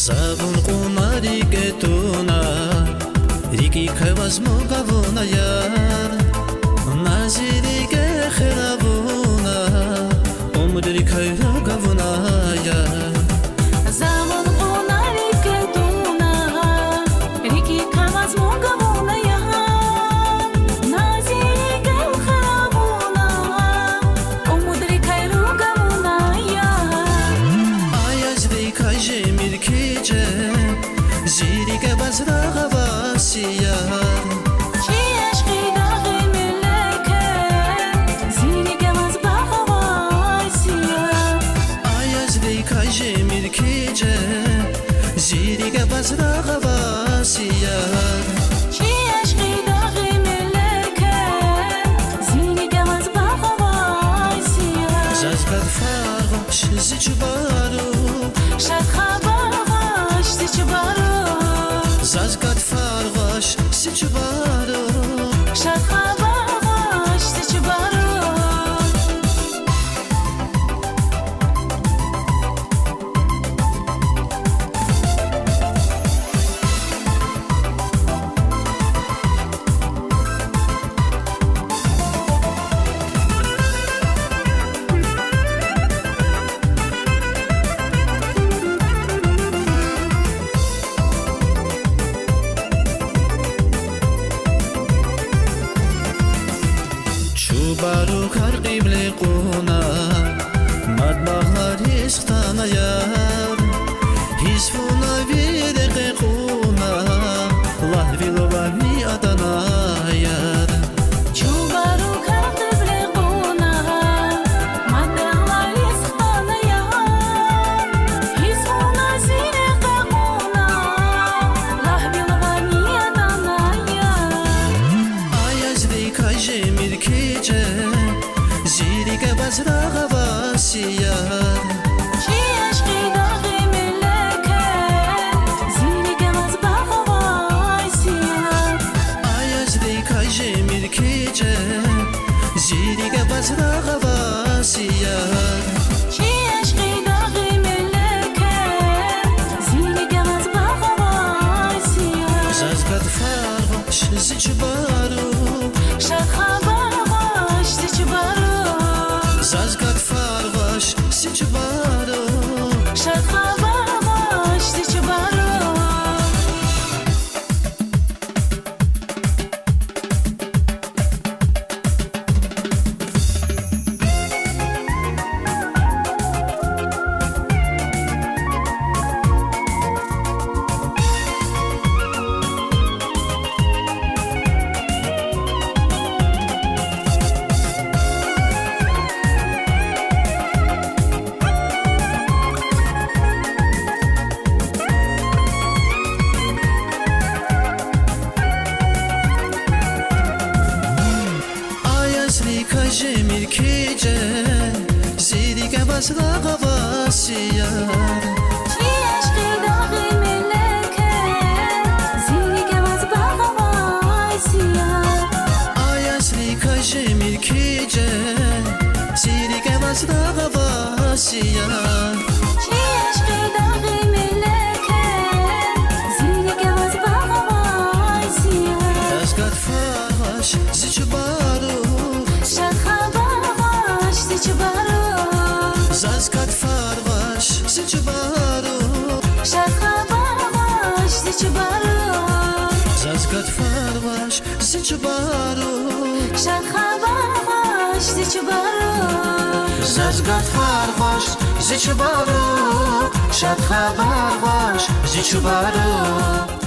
Zabun qumari ketuna Riki khevas mugavuna yar Naziri ke khiravuna Umudri khayru gavuna yar Zabun qumari ketuna Riki khevas mugavuna yar Naziri ke khiravuna Umudri khayru gavuna yar Ayazri khaje mirkice Ziri ke bazra gavasiyar زیری که بس را غواسیار چی عشقی داغی ملکه زیری که بس با غواسیار زد فرقش زی بارو شد خبرش زی بارو زد فرقش زی بارو شد خبرش زی بارو Бару кар қибли қуна Мадбағлар исқтана яр Хисфуна видеқи қуна Лахвилова ми адана яр Чубару кар қибли қуна Мадбағлар исқтана яр Хисфуна видеқи қуна Лахвилова ми адана яр Аязри кайже миркиче زیری که بس را غواسیار چی عشقی داغی ملکه زیری که بس با غواسیار آیازری کاجه میرکیچه زیری که بس را غواسیار چی عشقی داغی ملکه زیری که بس با غواسیار زد فرقش زی بارو شد خبرش زی بارو زد فرقش زی بارو شد خبرش زی بارو کاجه میرکیچه زیری که بس را غواسیار چی عشقی داغی ملکه زیری که بس با غواسیار آیازری کاجه میرکیچه زیری که بس را غواسیار چی عشقی داغی ملکه زیری که بس با غواسیار زد فرقش زی بارو شد خبرش زی بارو زد فرقش زی بارو شد خبرش زی بارو زد فرقش زی بارو شد خبرش زی بارو زد فرقش زی بارو شد خبرش زی بارو